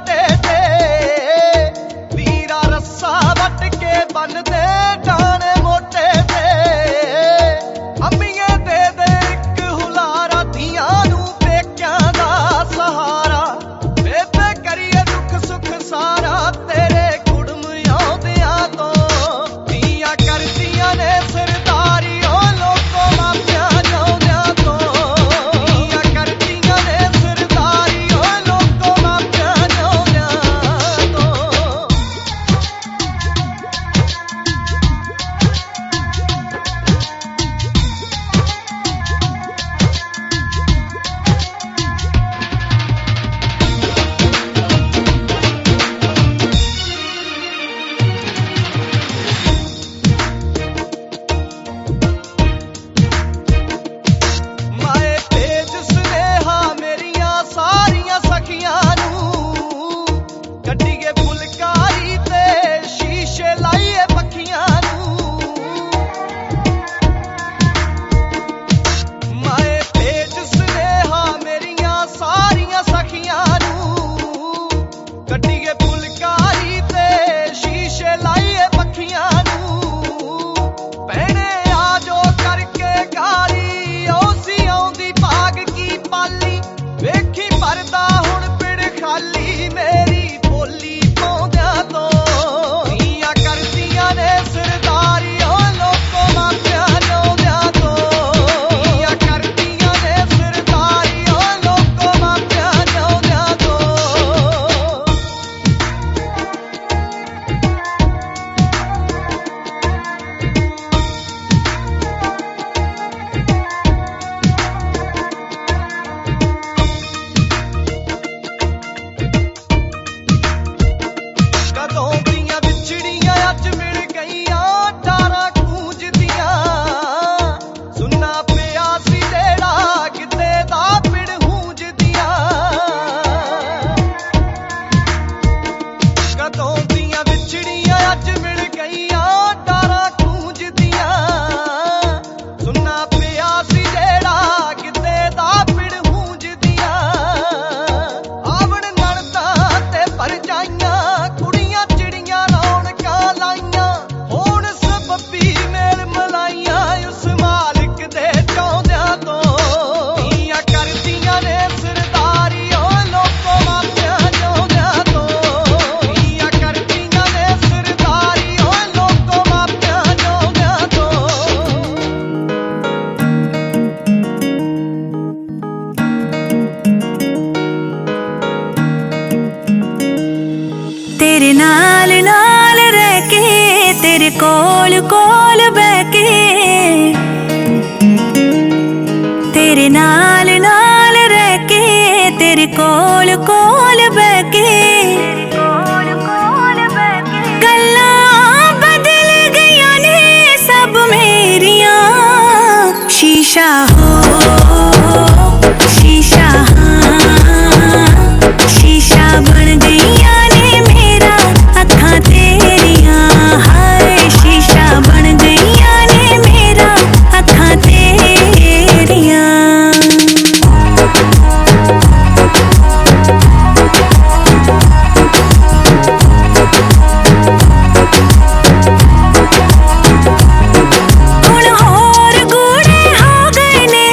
मोटे ते वीरा रस्सा वट के बनदे डाने मोटे ते अम्मीए दे दे इक हुलारा धियां नूं पेकियां दा सहारा बेबे करिए दुख सुख सारा तेरे कुड़म आउंदियां तो धियां करदियां ने सरदारी ओ लोको मापियां जाउंदियां तो धियां करदियां ने सरदारी ओ लोको मापियां जाउंदियां तो माए भेज सुनेहा मेरियां सारियां सखियां नूं कड्डीए फुलकारी ते शीशे लाइए पक्खियां नूं माए भेज सुनेहा मेरियां सारियां सखियां नूं कड्डीए फुलकारी ते शीशे लाइए पक्खियां नूं भैणे आजो करके गाली ओसी आउंदी भाग की पाली वेखी परदा हुण पिड़ खाली मेरी बोली पाउंदियां तो धियां करदियां ने सरदारी ओ लोको मापियां जाउंदियां तो धियां करदियां ने सरदारी ओ लोको मापियां जाउंदियां तो कदों दियां विछड़ियां अज मिल गईयां डारां गूंजदियां सुन्ना पिया सी जेड़ा किते दा पिड़ हूंजदियां कदों दियां विछड़ियां अज मिल गईयां डारां गूंजदियां सुन्ना पिया सी जेड़ा किते दा पिड़ हूंजदियां आवण नणदां ते परजाइयां कुड़ियां चिड़ियां रौनकां लाइयां होण सबब्बी मेल मलाइयां उस मालिक दे चाहुंदियां तो धियां करदियां ने सरदारी ओ लोको मापियां जाउंदियां तो धियां करदियां ने सरदारी ओ लोको मापियां जाउंदियां तो तेरे नाल नाल रह के तेरे कोल कोल बह के तेरे नाल नाल रह के तेरे कोल कोल बह के गल्लां बदल गईयां ने सब मेरियां शीशा हो शीशा हाँ शीशा बन गईयां ने मेरा अखां तेरियां हाय शीशा बन गईयां ने मेरा अखां तेरियां हुण होर गूढ़े हो गए ने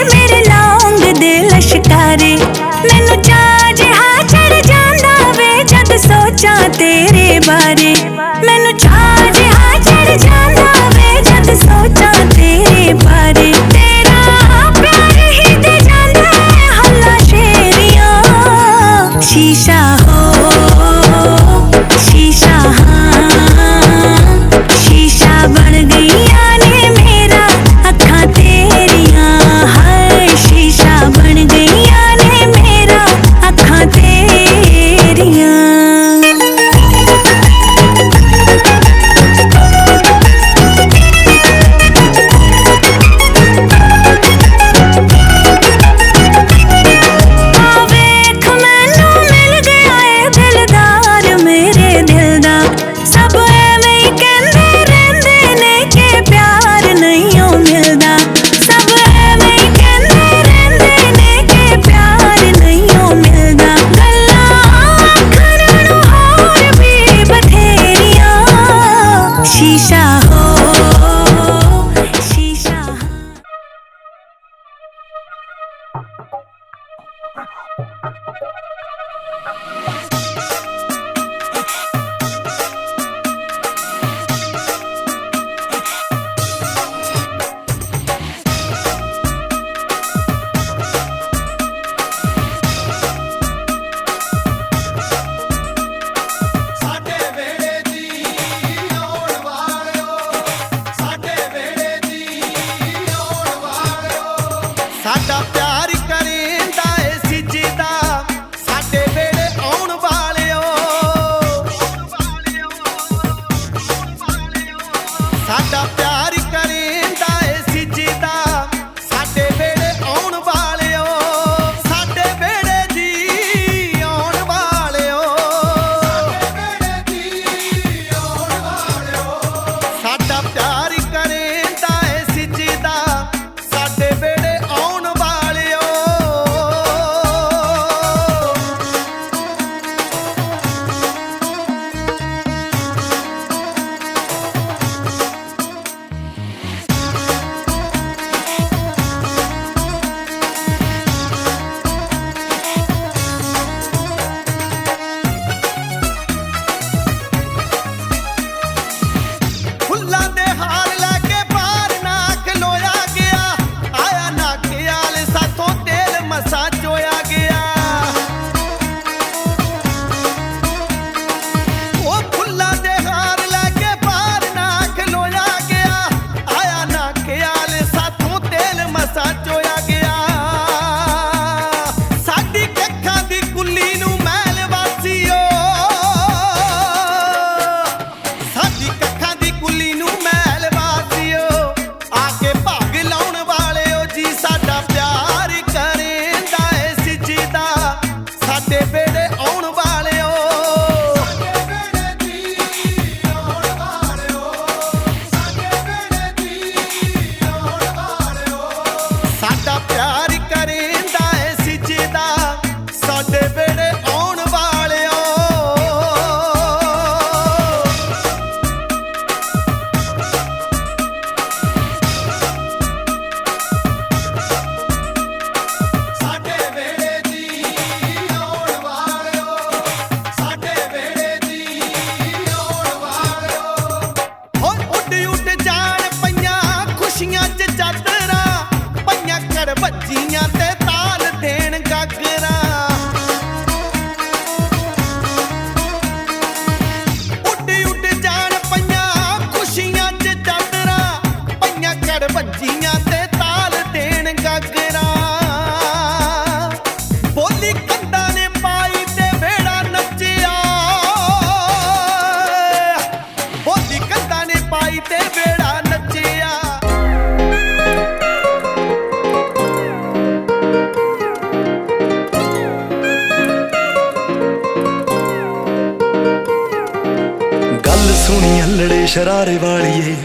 ਸੁਣੀ ਅਲੜੇ ਸ਼ਰਾਰੇ ਵਾਲੀਏ,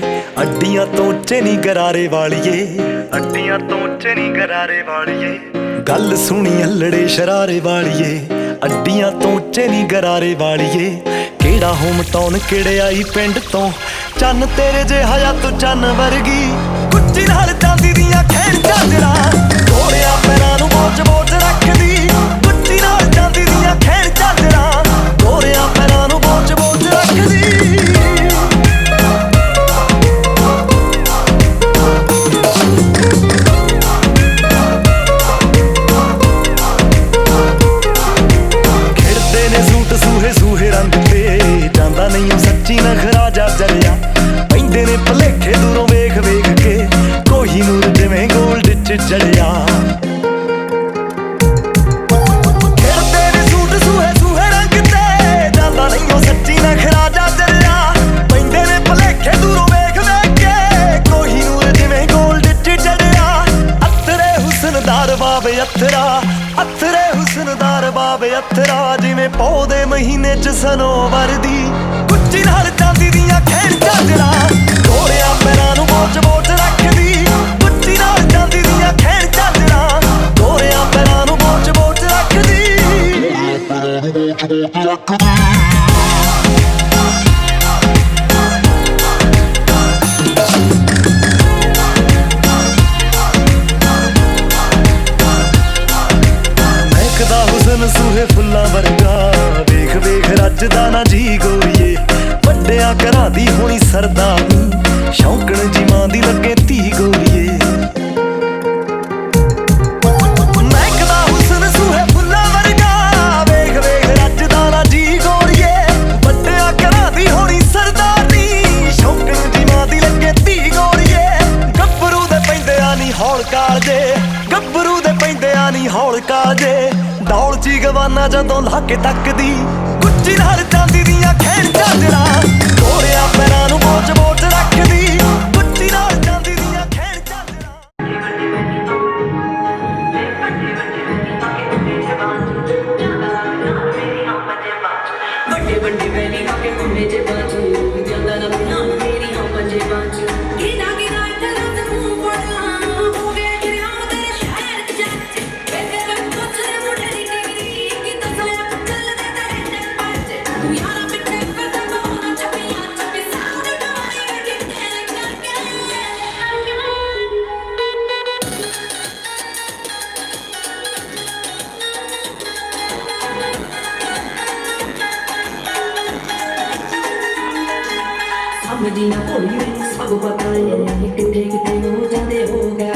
ਅੱਡੀਆਂ ਤੋਂ ਉੱਚੇ ਨੀ ਗਰਾਰੇ ਵਾਲੀਏ, ਅੱਡੀਆਂ ਤੋਂ ਉੱਚੇ ਨੀ ਗਰਾਰੇ ਵਾਲੀਏ। ਗੱਲ ਸੁਣੀ ਅਲੜੇ ਸ਼ਰਾਰੇ ਵਾਲੀਏ, ਅੱਡੀਆਂ ਤੋਂ ਉੱਚੇ ਨੀ ਗਰਾਰੇ ਵਾਲੀਏ। ਕਿਹੜਾ ਹੋਮ ਟਾਊਨ ਕਿਹੜੇ ਆਈ ਪਿੰਡ ਤੋਂ, ਚੰਨ ਤੇਰੇ ਜਿਹਾ ਜਾਂ ਤੂੰ ਚੰਨ ਵਰਗੀ। ਕੁੱਚੀ ਨਾਲ ਚਾਂਦੀ ਦੀਆਂ ਖੈਣ ਝਾਂਜਰਾਂ, ਗੋਰਿਆਂ ਪੈਰਾਂ ਨੂੰ ਬੋਝ ਬੋਝ ਰੱਖਦੀ। ਕੁੱਚੀ ਨਾਲ ਚਾਂਦੀ ਦੀਆਂ ਖੈਣ ਝਾਂਜਰਾਂ, ਗੋਰਿਆਂ ਪੈਰਾਂ ਨੂੰ ਬੋਝ ਬੋਝ ਰੱਖਦੀ। ਖਿੜਦੇ ਨੇ ਸੂਟ ਸੂਹੇ ਸੂਹੇ ਰੰਗ ਤੇ, ਜਾਂਦਾ ਨਹੀਂ ਉਹ ਸੱਚੀ ਨਖਰਾ ਜਾ ਜਰਿਆ। ਪੈਂਦੇ ਨੇ ਭਲੇਖੇ ਦੂਰੋਂ ਵੇਖ ਵੇਖ ਕੇ, ਕੋਹੀਨੂਰ ਜਿਵੇਂ ਗੋਲਡ ਚ ਜੜਿਆ। ਖਿੜਦੇ ਨੇ ਸੂਟ ਸੂਹੇ ਸੂਹੇ ਰੰਗ ਤੇ, ਜਾਂਦਾ ਨਹੀਂ ਉਹ ਸੱਚੀ ਨਖਰਾ ਜਾ ਜਰਿਆ। ਪੈਂਦੇ ਨੇ ਭਲੇਖੇ ਦੂਰੋਂ ਵੇਖ ਵੇਖ ਕੇ, ਕੋਹੀਨੂਰ ਜਿਵੇਂ ਗੋਲਡ ਚ ਜੜਿਆ। ਅਥਰੇ ਹੁਸਨ ਦਾ ਰਬਾਬ ਅਥਰਾ, ਅਥਰੇ ਹੁਸਨ ਦਾ ਰਬਾਬ ਅਥਰਾ, ਜਿਵੇਂ ਪੌ ਦੇ ਮਹੀਨੇ ਚ ਸਨੋਵਰ ਦੀ। ਕੁੱਚੀ ਨਾਲ ਚਾਂਦੀ ਦੀਆਂ ਖੈਣ ਝਾਂਜਰਾਂ, ਗੋਰਿਆਂ ਪੈਰਾਂ ਨੂੰ ਬੋਝ ਬੋਝ ਰੱਖਦੀ। ਕੁੱਚੀ ਨਾਲ ਚਾਂਦੀ ਦੀਆਂ ਖੈਣ ਝਾਂਜਰਾਂ, ਗੋਰਿਆਂ ਪੈਰਾਂ ਨੂੰ ਬੋਝ ਬੋਝ ਰੱਖਦੀ। ਮਹਿਕਦਾ ਹੁਸਨ ਸੂਹੇ ਫੁੱਲਾਂ ਵਰਗਾ, ਵੇਖ ਵੇਖ ਰੱਜਦਾ ਨਾ ਜੀ ਗੋਰੀਏ। ਵੱਡਿਆਂ ਘਰਾਂ ਦੀ ਹੋਣੀ ਸਰਦਾਰਨੀ, ਸ਼ੌਂਕਣ ਜੀ ਮਾਂ ਦੀ ਲੱਗੇ ਧੀ ਗੋਰੀਏ। ਮਹਿਕਦਾ ਹੁਸਨ ਸੂਹੇ ਫੁੱਲਾਂ ਵਰਗਾ, ਵੇਖ ਵੇਖ ਰੱਜਦਾ ਨਾ ਜੀ ਗੋਰੀਏ। ਵੱਡਿਆਂ ਘਰਾਂ ਦੀ ਹੋਣੀ ਸਰਦਾਰਨੀ, ਸ਼ੌਂਕਣ ਜੀ ਮਾਂ ਦੀ ਲੱਗੇ ਧੀ ਗੋਰੀਏ। ਗੱਭਰੂ ਦੇ ਪੈਂਦਿਆਂ ਨੀ ਹੌਲ ਕਾਲਜੇ, ਗੱਭਰੂ ਦੇ ਪੈਂਦਿਆਂ ਨੀ ਹੌਲ ਕਾਲਜੇ। ਦੌਲ ਚ ਗਵਾਨਾ ਜਦੋਂ ਲਾ ਕੇ ਤੱਕਦੀ। ਕੁੱਚੀ ਨਾਲ ਚਾਂਦੀ ਦੀਆਂ ਖੈਣ ਝਾਂਜਰਾਂ, ਗੋਰਿਆਂ ਪੈਰਾਂ ਨੂੰ ਬੋਝ ਬੋਝ ਰੱਖਦੀ। ਕੁੱਚੀ ਨਾਲ ਚਾਂਦੀ ਦੀਆਂ ਖੈਣ ਝਾਂਜਰਾਂ। ਵੱਡੇ ਵੱਡੇ ਵੈਲੀ ਆ ਕੇ ਘੁੰਮੇ ਜੇ ਬਾਜੂ, ਜਾਂਦਾ ਨਾ ਪਿਆ ਮੇਰੀ ਹਾਂ ਪੰਜੇ ਬਾਜੂ। ਕਿਦਾ ਕਿਦਾ ਇੱਥੇ ਲੱਤ ਮੂੰਹ ਫੜਨਾ, ਹੋ ਗਏ ਕਿਰਿਆ ਤੇਰੇ ਸ਼ਹਿਰ ਚ ਜੱਜ। ਬੇਬੇ ਮੈਂ ਪੁੱਛਦੇ ਮੁੰਡੇ ਦੀ ਡਿਗਰੀ, ਕਿਦਾਂ ਸੋਇਆ ਚੱਲਦੇ ਤੇਰੇ ਨੇ ਪੱਜ। ਤੂੰ ਯਾਰਾ ਪਿੱਛੇ ਫਿਰਦਾ ਬਹੁਤ ਛੱਪੀਆਂ ਛੱਪੀ, ਸਾਊਂਡ ਕਮਾਈ ਗੱਡੀ ਤੇਰੇ ਕਰਕੇ। ਸਮਝੀ ਨਾ ਭੋਲੀ ਮੈਨੂੰ ਸਭ ਪਤਾ ਏ, ਕਿੱਥੇ ਕਿੱਥੇ ਹੋ ਜਾਂਦੇ ਹੋ ਗਏ।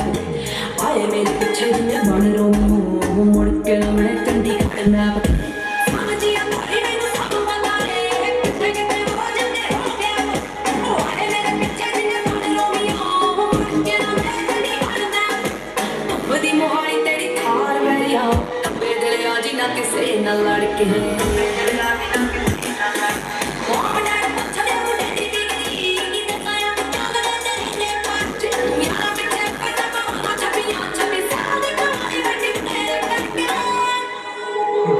ਆਏ ਮੇਰੇ ਪਿੱਛੇ ਜਿਵੇਂ ਬਣ ਰੋਮੀਓ, ਮੁੜ ਕੇ ਮੈਂ ਚੰਡੀਗੜ੍ਹ ਨਾ ਪਤਾ। ਸਮਝੀ ਨਾ ਭੋਲੀ ਮੈਨੂੰ ਸਭ ਪਤਾ ਏ, ਕਿੱਥੇ ਕਿੱਥੇ ਹੋ ਜਾਂਦੇ ਹੋ ਗਏ। ਆਏ ਮੇਰੇ ਪਿੱਛੇ ਜਿਵੇਂ ਬਣ ਰੋਮੀਓ, ਮੁੜ ਕੇ ਮੈਂ ਚੰਡੀਗੜ੍ਹ ਨਾ। ਵਧੀ ਮੋਹਾਲੀ ਤੇਰੀ ਥਾਰ ਵਰਿਆ, ਕੱਬੇ ਦਿਲ ਆ ਜੀ ਨਾ ਕਿਸੇ ਨਾਲ ਲੜ ਕੇ।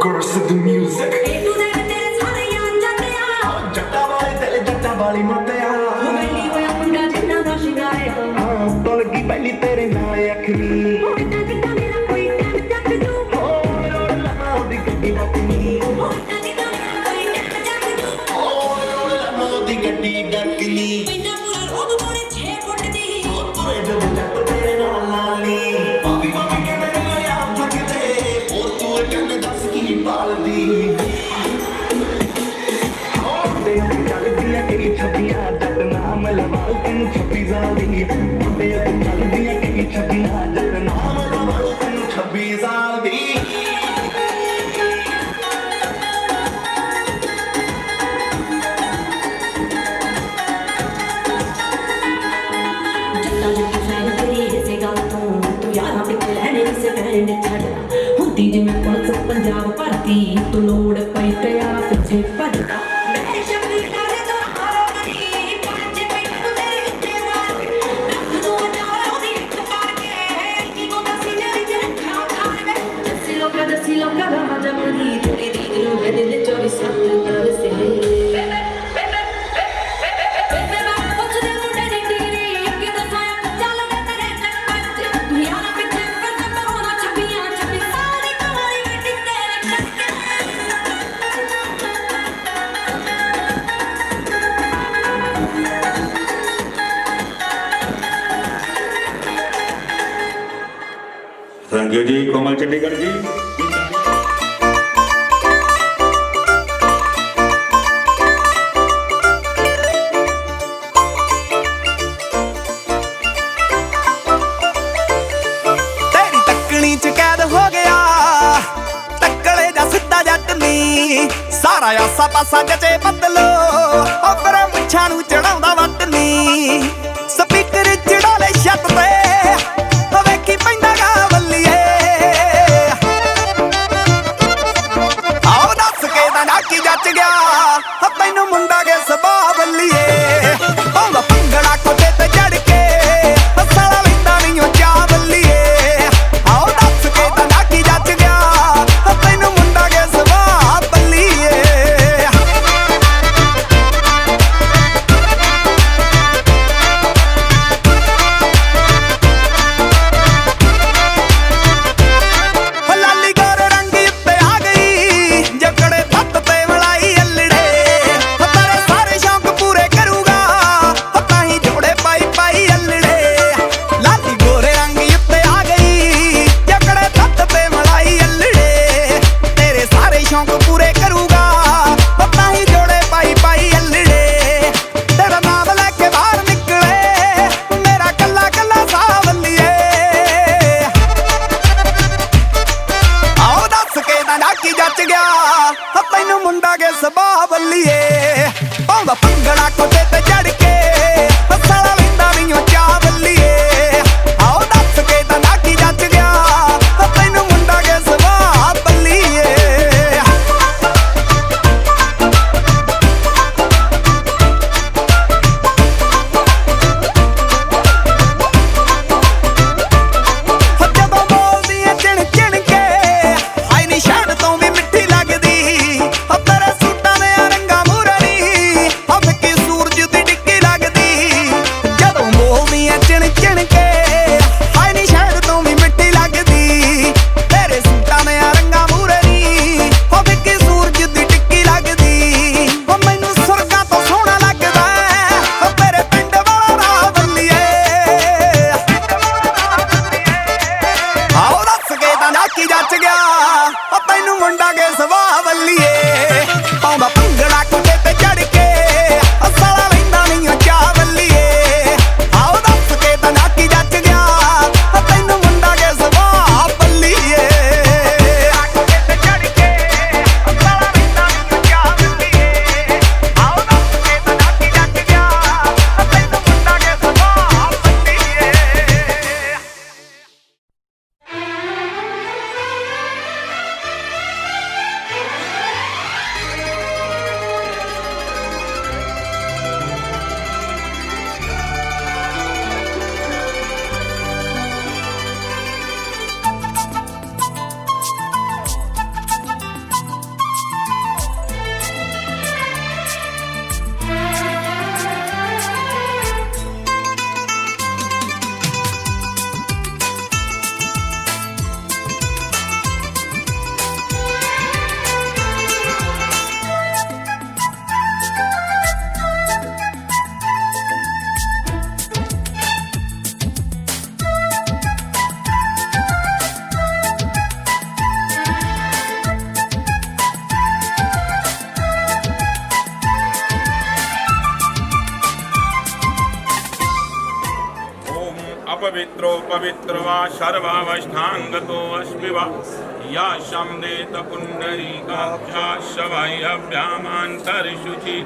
Girls to the music, ਜੱਟਾਂ ਵਾਲੇ ਦਿਲ ਜੱਟਾਂ ਵਾਲੀ ਮੋਟਿਆ। ਤੋਂ ਲੱਗੀ ਪਹਿਲੀ ਤੇਰੇ ਨਾਲ ਅੱਖਰੀ, ਉਹਦੀ ਗੱਡੀ ਡੱਕਨੀ, ਉਹਦੀ ਗੱਡੀ ਡੱਕਨੀ। ਤੁਰੇ ਜਦੋਂ ਜੱਟ ਤੇਰੇ ਨਾਲ ਲਾਲੀ, ਭਾਬੀ ਭਾਬੀ ਕਹਿੰਦੇ ਮੈਂ ਆਪ ਥੱਕਦੇ, ਹੋਰ ਤੂੰ ਕਹਿੰਦੇ ਦੱਸ ਕੀ ਪਾਲਦੀ। ਚੱਲਦੀ ਆ ਕਈ ਛੱਬੀਆਂ, ਜੱਟ ਨਾਮ ਲਵਾਲ ਤੈਨੂੰ 26 ਸਾਲ ਦੀ। ਚੱਲਦੀ ਆ ਕਈ ਛੱਬੀਆਂ, ਜੱਟ ਨਾਮ ਲਵਾਲ ਤੈਨੂੰ 26 ਸਾਲ ਦੀ। ਜੱਟਾਂ ਜੱਟੀ ਫੈਨ ਤੇਰੀ ਇਸੇ ਗੱਲ ਤੋਂ, ਤੂੰ ਯਾਰਾਂ ਪਿੱਛੇ ਲੈਣੇ ਕਿਸੇ ਭੈਣ ਨੇ ਛੱਡਦਾ। ਹੁੰਦੀ ਜਿਵੇਂ ਪੁਲਿਸ ਪੰਜਾਬ ਭਰਤੀ, ਤੂੰ ਲੋੜ ਪਈ ਤੇ ਯਾਰਾਂ ਪਿੱਛੇ ਭੱਜਦਾ। ਮੈਂ ਸ਼ਬਦ ਕਾਲੇ ਤੋਂ ਹਾਰੋ ਨਹੀਂ, ਪੰਜ ਪਿੰਡ ਤੇਰੇ ਉੱਤੇ ਮਾਰ ਰੱਖ ਦੋ ਨਾਲ ਉਹਦੀ ਇੱਕ ਪਾਰ ਕੇ। ਕੀ ਕੋ ਦਸੀ ਮੇਰੀ ਜਨ ਖਾ ਖਾ ਵੇ, ਦਸੀ ਲੋਕਾਂ ਦਾ ਮਜਾ ਮਰੀ। ਤੇਰੀ ਦੀਦ ਨੂੰ ਮੈਂ ਦਿਲ 24/7 ਤਰਸੇ। थैंक यू जी कोमल चंडीगढ़ जी। तेरी तकनी च कैद हो गया टक्कले जा सिद्धा जट नी सारा आसा पासा जचे बदलो ओकरे मुछां नूं चढ़ाउंदा वट नी स्पीकर चढ़ा ले छत ते वेखी पैंदा गा बल्लीए आओ दस के दा नाकी जच गया तैनू मुंडा के सुभाऽ बल्लीए पाउंदा भंगड़ा कोठे ते चढ़ के साला लैंदा नहीं ओ चाह बल्लीए आओ दस के दा नाकी जच गया तैनू मुंडा के सुभाऽ बल्लीए लाली गोर रंगी उत्ते आ गई जकड़े थत्त ते मलाई अल्लड़े तेरे सारे शौक पूरे करूगा ताही जोड़े पाई पाई अल्लड़े लाली गोरे रंगी उत्ते आ गई जकड़े थत्त ते मलाई अल्लड़े तेरे सारे शौक पूरे करूगा ताही जोड़े पाई पाई अल्लड़े तेरा नाम लेके बाहर निकले मेरा कल्ला कल्ला सावलिए आओ दस के दा नाकी जच गया तैनू मुंडा के सुभाऽ बल्लीए पाउंदा भंगड़ा कोठे ते चढ़ के साला लैंदा नहीं ओ चाह बल्लीए आओ दस के दा नाकी जच गया तैनू मुंडा के सुभाऽ बल्लीए ਜਦੋਂ ਬੋਲਦੀ ਏ ਚਿਣ ਚਿਣ ਕੇ ਹਾਏ ਨੀ ਸ਼ਹਿਦ ਤੋਂ ਵੀ ਮਿੱਠੀ ਲੱਗਦੀ ਤੇਰੇ ਸੂਟਾਂ ਦੇ ਰੰਗਾਂ ਮੂਰਣੀ ਫਿੱਕੀ ਸੂਰਜ ਦੀ ਡਿੱਗੀ ਲੱਗਦੀ ਜਦੋਂ ਬੋਲਦੀ ਏ ਚਿਣ ਚਿਣ ਕੇ ਹਾਏ ਨੀ ਸ਼ਹਿਦ ਤੋਂ ਵੀ ਮਿੱਠੀ ਲੱਗਦੀ ਤੇਰੇ ਸੂਟਾਂ ਦੇ ਰੰਗਾਂ ਮੂਰਣੀ ਫਿੱਕੀ ਸੂਰਜ ਦੀ ਡਿੱਗੀ ਲੱਗਦੀ ਮੈਨੂੰ ਸੁਰਗਾਂ ਤੋਂ ਸੋਹਣਾ ਲੱਗਦਾ ਤੇਰੇ ਪਿੰਡ ਵਾਲਾ ਰਾਹ ਬੱਲੀਏ आओ दस के दा नाकी जच गया तैनू मुंडा के सुभाऽ बल्लीए पाउंदा भंगड़ा कोठे ते चढ़ के साला लैंदा नहीं ओ चाह बल्लीए आओ दस के दा नाकी जच गया तैनू मुंडा के सुभाऽ बल्लीए कोठे ते चढ़ के साला लैंदा नहीं ओ चाह बल्लीए आओ दस के दा नाकी जच गया तैनू मुंडा के सुभाऽ बल्लीए अपवित्रो पवित्र वा सर्वावस्थांगतो अस्मि वा या शम्देत पुण्डरीकाक्षाशवाह्यभ्यामान्तरिशुचि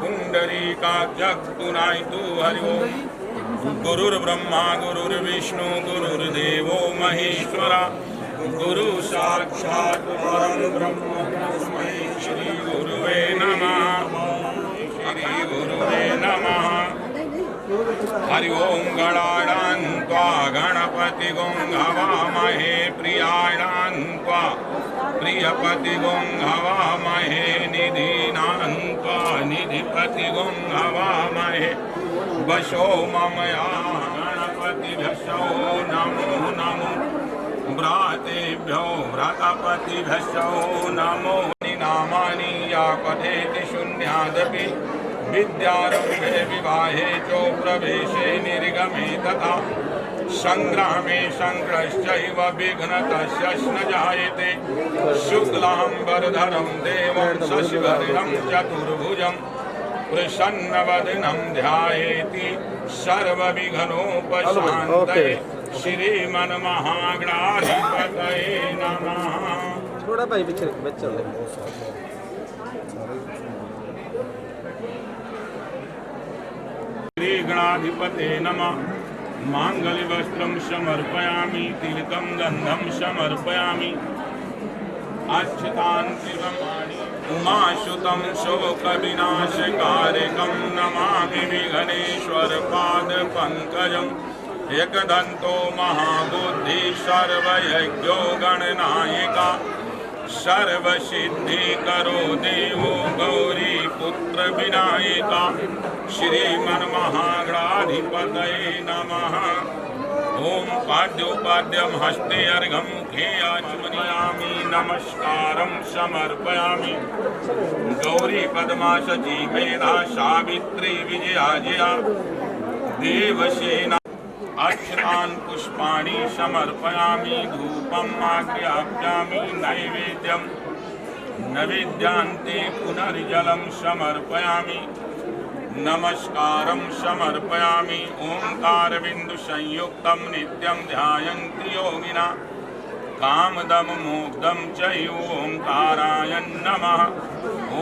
पुण्डरीकाक्षक्तुनायतु हरि ओम् गुरुर्ब्रह्मा गुरुर्विष्णु गुरुर्देवो महेश्वरा गुरु साक्षात् परं ब्रह्म तस्मै श्री गुरुवे नमः श्री गुरुवे नमः हरि ओं गणानान्त्वा गणपतिगुं हवामहे प्रियाणान्त्वा प्रियपतिगुं हवामहे निधीनान्त्वा निधिपतिगुं हवामहे वशो ममया गणपतिभ्यश्चो नमो नमो व्रातेभ्यो व्रतपतिभ्यश्चो नमो नामानि या पठेति शून्यादपि विद्यारम्भे विवाहे च प्रवेशे निर्गमे तथा संग्रामे संग्रश्चैव विघ्नतस्य न जायते शुक्लांबरधरं देवं शशिवर्णं चतुर्भुजं प्रसन्नवदनं ध्यायेति सर्वविघ्नोपशान्तये श्रीमन्महागणाधिपतये नमः। थोड़ा भाई पीछे बच्चा श्री गणाधिपते नमः। मांगल्यवस्त्रं समर्पयामि तिलकं गन्धं समर्पयामि अक्षतान् त्रिगमाणि उमासुतं शोकविनाशकारकं नमामि विघ्नेश्वरपादपङ्कजम् एकदन्तो महाबुद्धि सर्वयज्ञो गणनायका सर्वसिद्धिकरो देवो गौरीपुत्र विनायका श्रीमन्महागणाधिपतये नमः। ओम पाद्योपाद्यं हस्ते अर्घं मुखे आचमनयामि नमस्कारं समर्पयामि गौरी पद्मा सची मेधा सावित्री विजया जया देवसेना अक्षतान् पुष्पाणि समर्पयामि धूपम् आग्राप्यामि नैवेद्यं नैवेद्यान्ते पुनर्जलं समर्पयामि नमस्कारं समर्पयामि ओंकारबिन्दुसंयुक्तं नित्यं ध्यायन्ति योगिना कामदं मोक्तं च ओंकाराय नमः।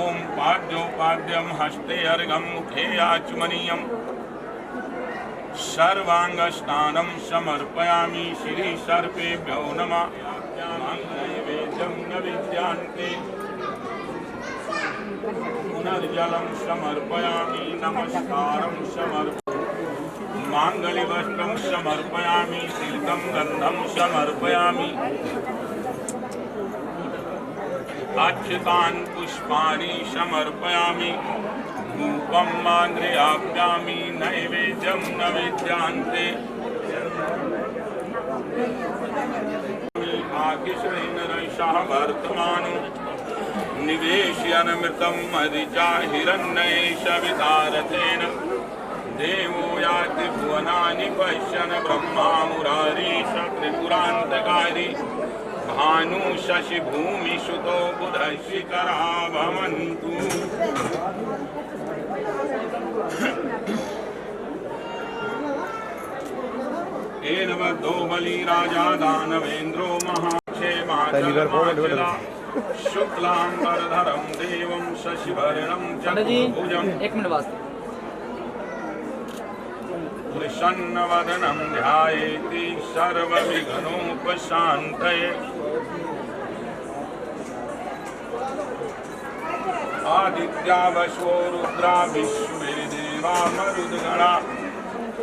ओम पाद्योपाद्यं हस्ते अर्घं मुखे आचमनीयम् सर्वांगस्नानं समर्पयामि श्री सर्पेभ्यो नमः। नैवेद्यं नैवेद्यान्ते पुनर्जलं समर्पयामि नमस्कारं समर्पयामि मांगल्यवस्त्रं समर्पयामि तिलकं गन्धं समर्पयामि अक्षतान् पुष्पाणि समर्पयामि धूपम् आग्राप्यामि नैवेद्यं नैवेद्यान्ते आकिश्रेणरैषः वर्तमानो निवेश्यनमृतं मरिचा हिरण्येष वितारतेन देवो याति भुवनानि पश्यन् ब्रह्मा मुरारीश त्रिपुरान्तकारी भानु शशि भूमि सुतो बुधशिखरा भवन्तु। एनवद्दो बलि राजा दानवेन्द्रो महाक्षेमाचला शुक्लांबरधरं देवं शशिवर्णं चतुर्भुजं प्रसन्नवदनं ध्यायेति सर्वविघ्नोपशान्तये आदित्या वशो रुद्रा विश्वेदेवा मरुद्गणा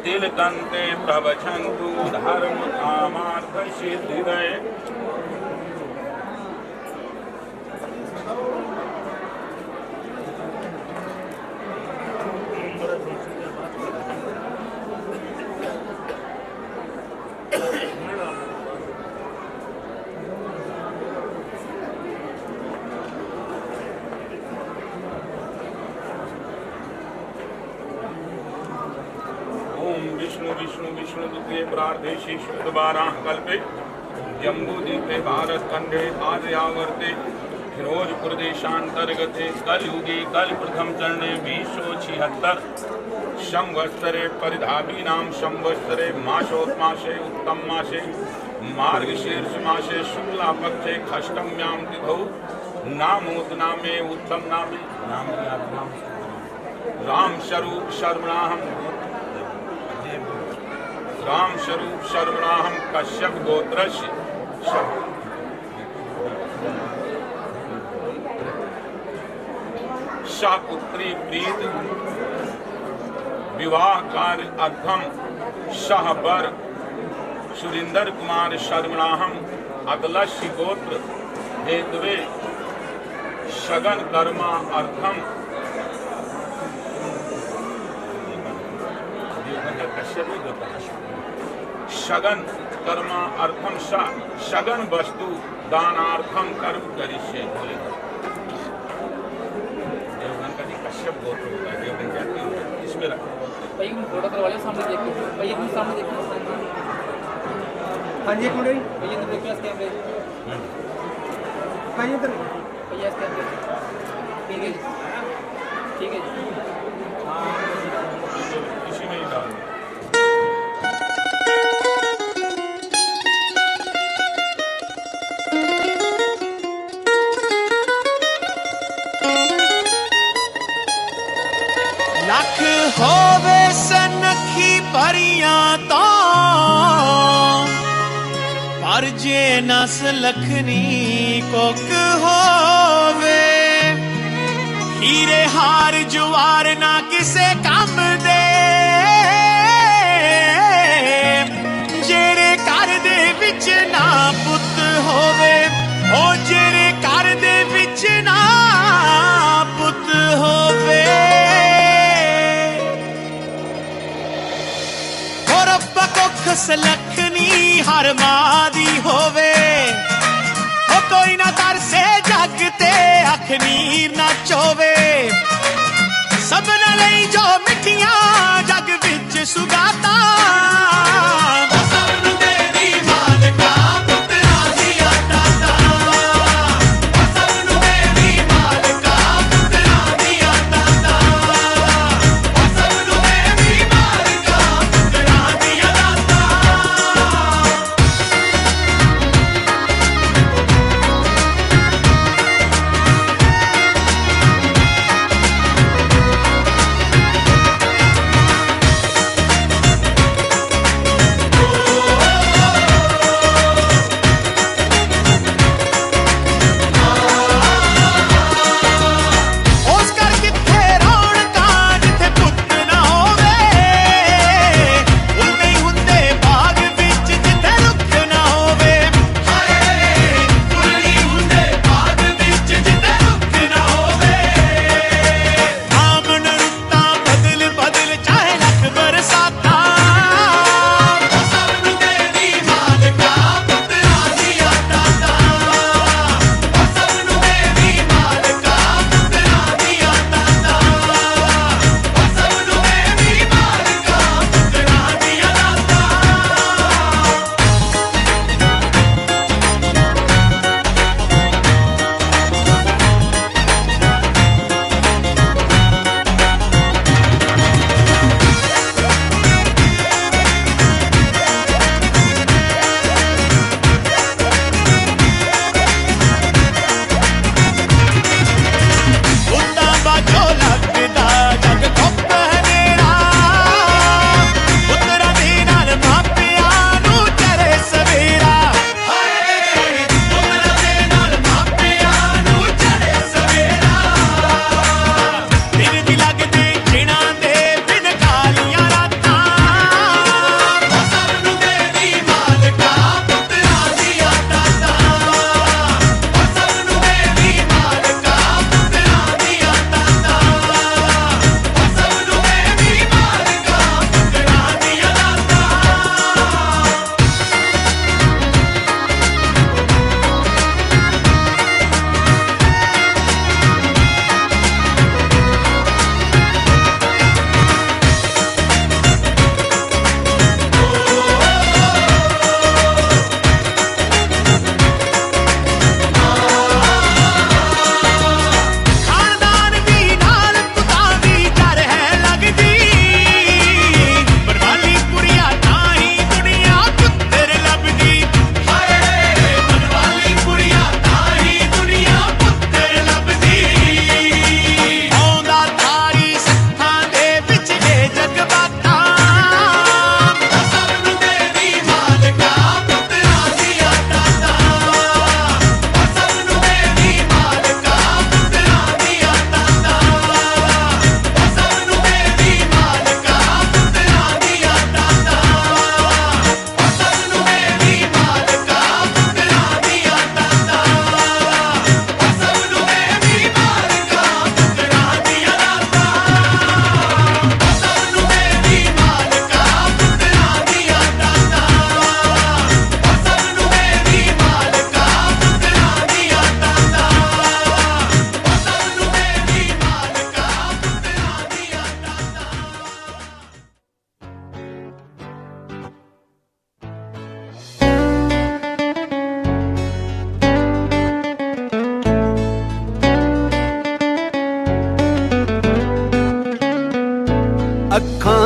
तिलकन्ते प्रवचन्तु धर्मकामार्थसिद्धिदये। विष्णु विष्णु द्वितीय प्रार्थे शिशुद्वारा कल्पे जम्बूद्वीपे भारतखंडे आर्यावर्ते फिरोजपुर देशांतर्गते कलयुगे कलप्रथम चरणे 2076 संवत्सरे परिधाबीनां संवत्सरे मासोत्मासे उत्तम मासे मार्गशीर्ष मासे शुक्ला पक्षे खष्टम्यां तिथौ नामोत नामे उत्तम नामे राम स्वरूप शर्मणाहम कश्यप गोत्रस्य शापुत्री प्रीत विवाह कार्य अर्थम सहबर सुरेंद्र कुमार शर्मणाहम अदलस्य गोत्र हेतवे शगन कर्मा अर्थम शगन कर्मा अर्थम शगन वस्तु दानार्थम कर्म करिष्ये। देवगन का कश्यप गोत्र होता है, देवगन कहते हैं इसमें रखो। सामने देखो ਹਾਂਜੀ ਇੱਕ ਮਿੰਟ ਜੀ ਭਾਈ ਇੱਧਰ ਦੇਖਿਆ ਕੈਮਰੇ ਭਾਈ ਇੱਧਰ ਭਈਆ ਇਸ ਕੈਮਰੇ ਠੀਕ ਹੈ ਜੀ ਠੀਕ ਹੈ ਜੀ किसी ने ही डाल दिया। ਲੱਖ ਹੋਵੇ ਸਨਖੀ ਭਰੀਆਂ ਤੋਂ ਪਰ ਜੇ ਨਸ ਲਖਨੀ ਕੋਕ ਹੋਵੇ ਹੀਰੇ ਹਾਰ ਜਵਾਰ ਨਾ ਕਿਸੇ ਕੰਮ ਦੇ ਜਿਹੜੇ ਘਰ ਦੇ ਵਿੱਚ ਨਾ ਪੁੱਤ ਹੋਵੇ ਉਹ ਜਿਹੜੇ ਘਰ ਦੇ ਵਿੱਚ ਨਾ ਪੁੱਤ ਹੋਵੇ ਸਲਖਣੀ ਹਰ ਮਾਂ ਦੀ ਹੋਵੇ ਉਹ ਕੋਈ ਨਾ ਤਰਸੇ ਜੱਗ ਤੇ ਅੱਖ ਨੀਰ ਨਾ ਚੋਵੇ ਸਭਨਾਂ ਲਈ ਜੋ ਮਿੱਠੀਆਂ ਜੱਗ ਵਿੱਚ ਸੁਗਾਤਾਂ ਸਭ ਨੂੰ ਦੇਵੀ ਮਾਲਕਾ ਪੁੱਤਰਾਂ ਦੀਆਂ ਦਾਤਾਂ ਸਭ ਨੂੰ ਦੇਵੀ ਮਾਲਕਾ ਪੁੱਤਰਾਂ ਦੀਆਂ ਦਾਤਾਂ ਸਭ ਨੂੰ ਦੇਵੀ ਮਾਲਕਾ ਪੁੱਤਰਾਂ ਦੀਆਂ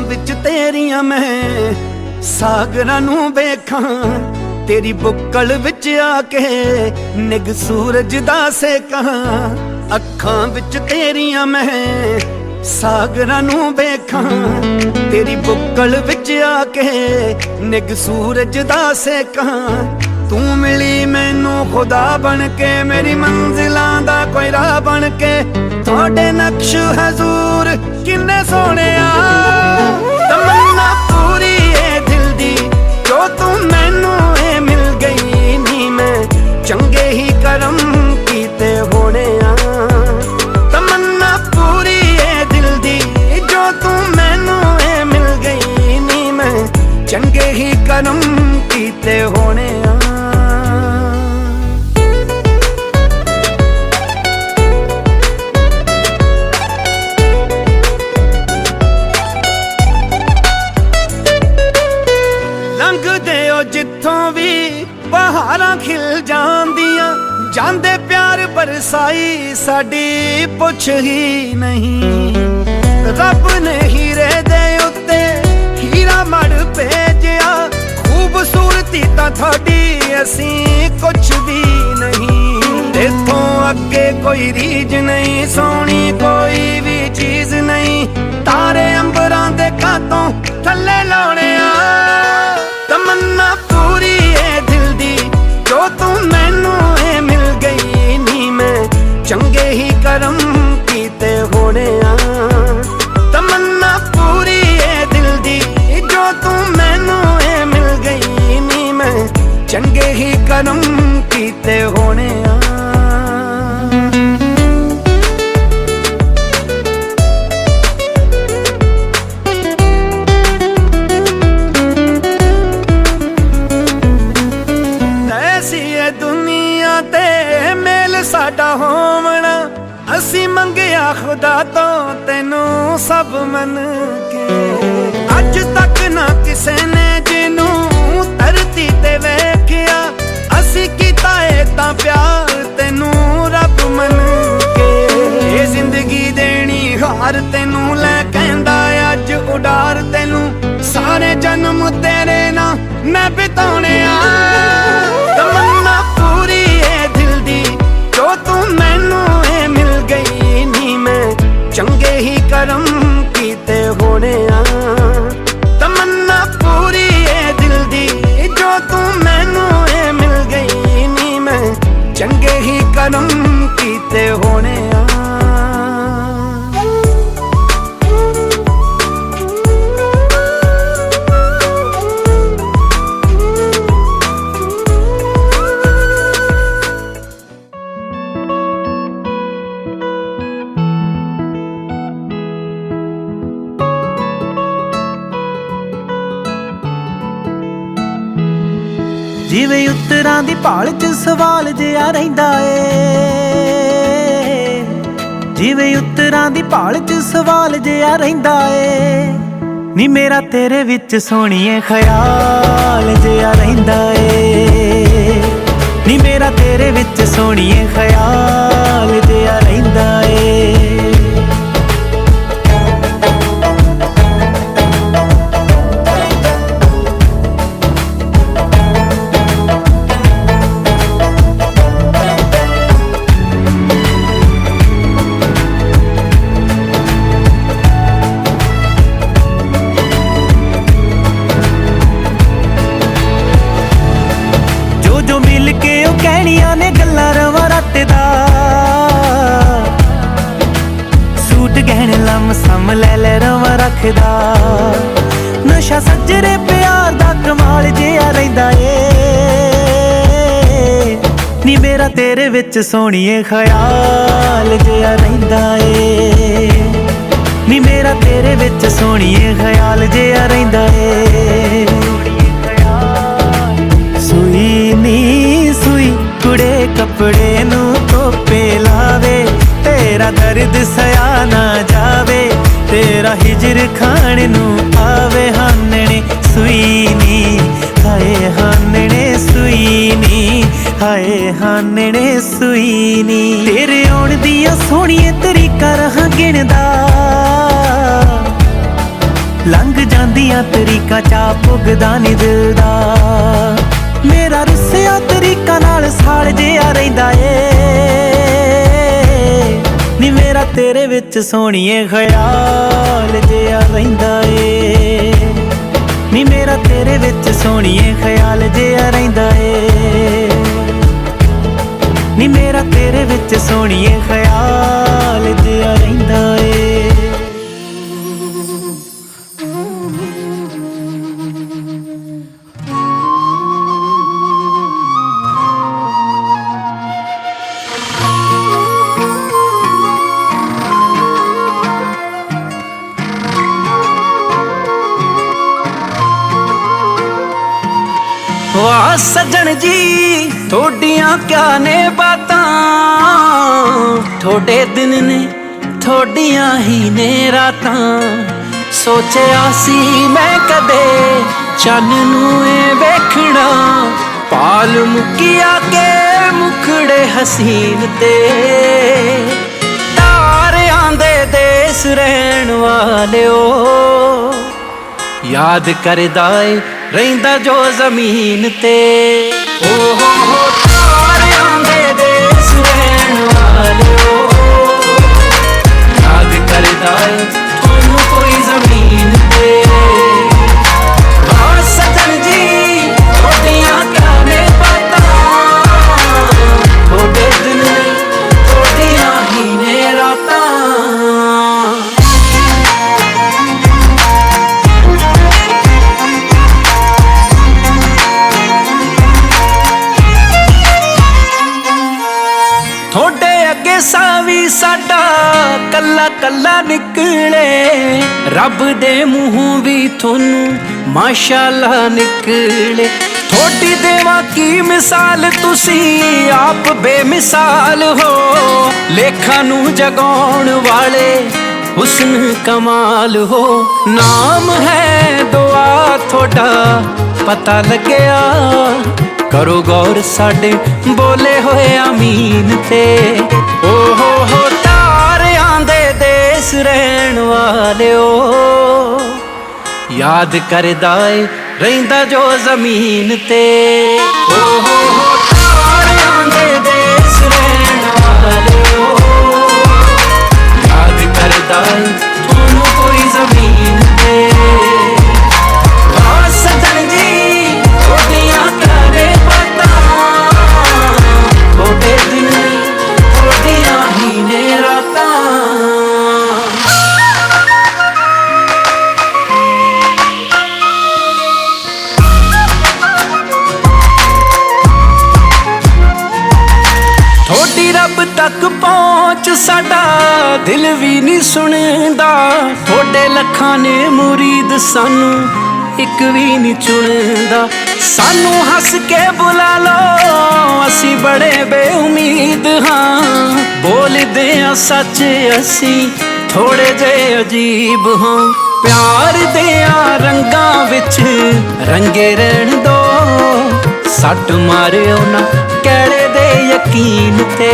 विच तेरियां मैं सागरां नूं वेखां, तेरी बुक्कल विच आके निग सूरज दा सेकां। अखां विच तेरियां मैं सागरां नूं वेखां, तेरी बुक्कल विच आके निग सूरज दा सेकां। तू मिली मैनू खुदा बन के, मेरी मंजिलां दा कोई राह बन के। थोड़े नक्श हजूर किन्ने सोहणे आ, तमन्ना पूरी ए दिल दी जो तू मैनू ए मिल गई नी। मैं चंगे ही करम कीते होने आ, तमन्ना पूरी ए दिल दी जो तू मैनू ए मिल गई नी। मैं चंगे ही करम कीते होने आ। जिथों भी बहारां खिल जांदियां, जांदे प्यार बरसाई साडी पुछ ही नहीं। रब ने हीरे दे उत्ते हीरा मड़ भेजिया, खूबसूरती तां थोड़ी असी कुछ भी नहीं। इथों अगे कोई रीज नहीं, सोनी कोई भी चीज नहीं। तारे अंबरां दे कातों थल्ले लाने आ, तमन्ना पूरी ए दिल दी जो तू मैनू ए मिल गई नी। मैं चंगे ही करम कीते होने आ, तमन्ना पूरी ए दिल दी जो तू मैनू ए मिल गई नी। मैं चंगे ही करम कीते होने आ। साडा होवना असी मंगिया खुदा तो तेनू सब मन के। अज तक ना किसे ने जिनू धरती ते वेखिया, असी कीता ए तां प्यार तेनू रब मन के। ये जिंदगी देनी हार तेनू लै कहंदा अज उडार तेनू, सारे जन्म तेरे ना मैं बिताने आ। तमन्ना पूरी ए दिल दी जो तू मैनू ए मिल गई नी। मैं चंगे ही करम कीते होने आ, तमन्ना पूरी ए दिल दी जो तू मैनू ए मिल गई नी। मैं चंगे ही करम कीते होने आ। ਜਿਵੇਂ ਉੱਤਰਾਂ ਦੀ ਭਾਲ 'ਚ ਸਵਾਲ ਜਿਹਾ ਰਹਿੰਦਾ ਏ, ਜਿਵੇਂ ਉੱਤਰਾਂ ਦੀ ਭਾਲ 'ਚ ਸਵਾਲ ਜਿਹਾ ਰਹਿੰਦਾ ਏ ਨੀ। ਮੇਰਾ ਤੇਰੇ ਵਿੱਚ ਸੋਹਣੀਏ ਖਿਆਲ ਜਿਹਾ ਰਹਿੰਦਾ ਏ ਨੀ। ਮੇਰਾ ਤੇਰੇ ਵਿੱਚ ਸੋਹਣੀਏ ਖਿਆਲ ਜਿਹਾ ਰਹਿੰਦਾ ਏ। ਕਹਿਣੀਆਂ ਨੇ ਗੱਲਾਂ ਰਵਾਂ ਰੱਟ ਦਾ, ਸੂਟ ਗਹਿਣੇ ਲੰਮ ਸਮ ਲੈ ਲੈ ਰਵਾਂ ਰੱਖਦਾ। ਨਸ਼ਾ ਸੱਜਰੇ ਪਿਆਰ ਦਾ ਕਮਾਲ ਜਿਹਾ ਰਹਿੰਦਾ ਏ ਨੀ। ਮੇਰਾ ਤੇਰੇ ਵਿੱਚ ਸੋਹਣੀਏ ਖਿਆਲ ਜਿਹਾ ਰਹਿੰਦਾ ਏ ਨੀ। ਮੇਰਾ ਤੇਰੇ ਵਿੱਚ ਸੋਹਣੀਏ ਖਿਆਲ ਜਿਹਾ ਰਹਿੰਦਾ ਏ। ਸੂਈ ਨੀ ਸੂਈ ਕੁੜੇ ਕੱਪੜੇ ਨੂੰ ਧੋਪੇ ਲਾਵੇ, ਤੇਰਾ ਦਰਦ ਸਿਆ ਨਾ ਜਾਵੇ, ਤੇਰਾ ਹਿਜਰ ਖਾਣ ਨੂੰ ਆਵੇ। ਹਾਨਣੇ ਸੂਈ ਨੀ ਹਾਏ ਹਾਨਣੇ ਸੂਈ ਨੀ ਹਾਏ ਹਾਨਣੇ ਸੂਈ ਨੀ। ਤੇਰੇ ਆਉਣ ਦੀਆਂ ਸੋਹਣੀਏ ਤਰੀਕਾਂ ਰਹਾਂ ਗਿਣਦਾ, ਲੰਘ दियां तरीका चा पुगदा नी दिल दा मेरा रुस्सिया तरीका नाल साल जिहा रहिंदा ए नी मेरा तेरे विच सोहणीए ख्याल जिहा रहिंदा ए नी मेरा तेरे विच सोहणीए ख्याल जिहा रहिंदा ए नी मेरा तेरे विच सोहणीए ख्याल जिहा रहिंदा ए वाह सज्जन जी थोड़ियां क्या ने बातां थोड़े दिन ने थोड़ियां ही ने रातां सोचिया सी मैं कदे चन्न नूं वेखना पाल मुकिया के मुखड़े हसीन ते तारियां दे देस रहन वालिओ याद करदा ए रहिंदा जो जमीन ते ओ हो तारियां दे देस रहन वालिओ याद करदा ए तुहानू कोई जमीन ते आ सज्जन जी थोड़ियां क्या ने बातां थोड़े दिन ने थोड़ियां ही ने रातां थोड़े अगे सावी साडा कल्ला कल्ला निकले रब दे मूहों भी थोनू माशाअल्लाह निकले थोड़ी देवा की मिसाल तुसी आप बेमिसाल हो लेखा नू जगाउण वाले हुस्न कमाल हो नाम है दुआ थोड़ा पता लगया करो गौर साडे बोले होए आमीन ते ओ हो तारियां दे देस रहन वालिओ याद करदा ए रहिंदा जो जमीन ते ओ हो तारियां दे देस रहन वालिओ याद करदा ए तुहानू कोई जमीन ते सज्जन जी थोड़ियां करे थोड़े दिन थोड़ियां ही ने रातां थोड़ी रब तक पहुंच साडा दिल भी नहीं सुनदा थोड़े लखां ने मुरीद सानू एक भी नहीं चुनदा सानू हस के बुला लो असी बड़े बेउमीद हाँ बोलदे आ सच असी थोड़े जे अजीब हाँ प्यार दे रंगां विच रंगे रहन दो सट मारिओ ना कैड़े दे यकीन ते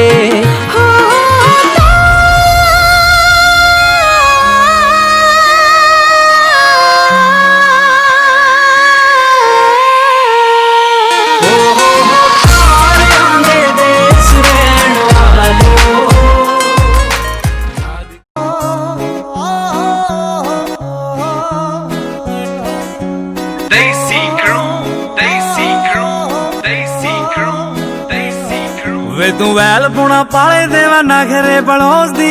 वे तू वैल पुना पाले देवा नखरे बलोस दी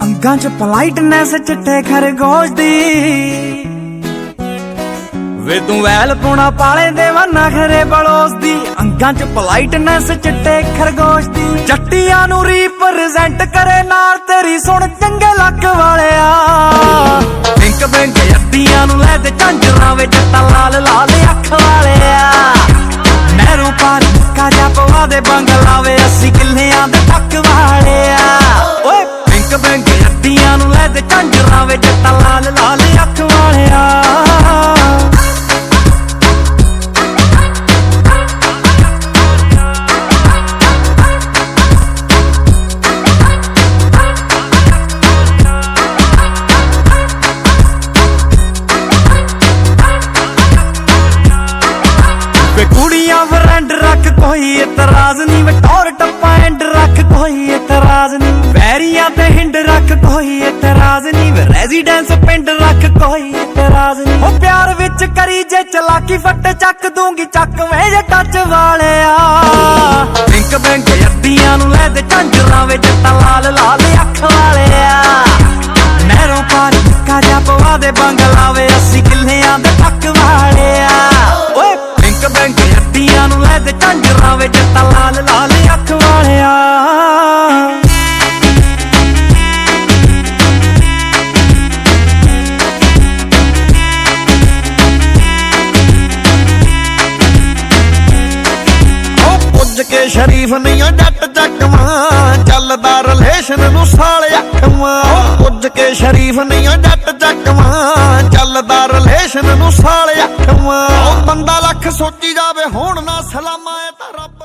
अंगां च पलाइटनेस चिट्टे खरगोश दी वे तू वैल पुना पाले देवा नखरे बलोस दी अंगां च पलाइटनेस चिट्टे खरगोश दी जट्टियां नू रिप्रेजेंट करे नाल तेरी सुन चंगे लक वालिया पिंक पिंक जट्टियां नू लै ते झंजरां वे जट्टा लाल लाल अख वालिया नहरू पार काजा पवा दे बंगलावे 80 किल्लियां दे पक वालिया ओए पिंक पिंक जट्टियां नू लै ते झंजरां वे जट्टा लाल लाल अख वालिया ਕਿੱਲਿਆਂ ਤੇ ਹਿੰਡ ਰੱਖ ਕੋਈ ਇਤਰਾਜ਼ ਨਹੀਂ ਵੇ ਰੈਜ਼ੀਡੈਂਸ ਪਿੰਡ ਰੱਖ ਕੋਈ ਇਤਰਾਜ਼ ਨਹੀਂ ਉਹ ਪਿਆਰ ਵਿੱਚ ਕਰੀ ਜੇ ਚਲਾਕੀ ਫੱਟ ਚੱਕ ਦੂੰਗੀ ਚੱਕ ਵੇ ਜੇ ਟੱਚ ਵਾਲਿਆ ਬੈਂਕ ਬੈਂਕ ਅੱਧੀਆਂ ਨੂੰ ਲੈ ਦੇ ਝਾਂਜਰਾਂ ਵਿੱਚ ਲਾਲ ਲਾਲ ਅੱਖ ਵਾਲਿਆ ਨਹਿਰੋਂ ਪਾਰ ਨਿੱਕਾ ਜਿਹਾ ਪਵਾ ਦੇ ਬੰਗਲਾ ਵੇ 80 ਕਿੱਲਿਆਂ ਦੇ ਟੱਕ ਵਾਲਿਆ ਓਏ ਬੈਂਕ ਬੈਂਕ ਅੱਧੀਆਂ ਨੂੰ ਲੈ ਦੇ ਝਾਂਜਰਾਂ ਵਿੱਚ ਲਾਲ ਲਾਲ ਅੱਖ ਵਾਲਿਆ ਕੇ ਸ਼ਰੀਫ ਨਹੀਂ ਆ ਜੱਟ ਚੱਕਵਾਂ ਚੱਲਦਾ ਰਿਲੇਸ਼ਨ ਨੂੰ ਸਾਲਿਆ ਖਵਾਂ ਪੁੱਜ ਕੇ ਸ਼ਰੀਫ ਨਹੀਂ ਆ ਜੱਟ ਚੱਕਵਾਂ ਚੱਲਦਾ ਰਿਲੇਸ਼ਨ ਨੂੰ ਸਾਲਿਆ ਖਵਾਂ ਬੰਦਾ ਲੱਖ ਸੋਚੀ ਜਾਵੇ ਹੁਣ ਨਾ ਸਲਾਮਾਂ ਇਹ ਤਾਂ ਰੱਬ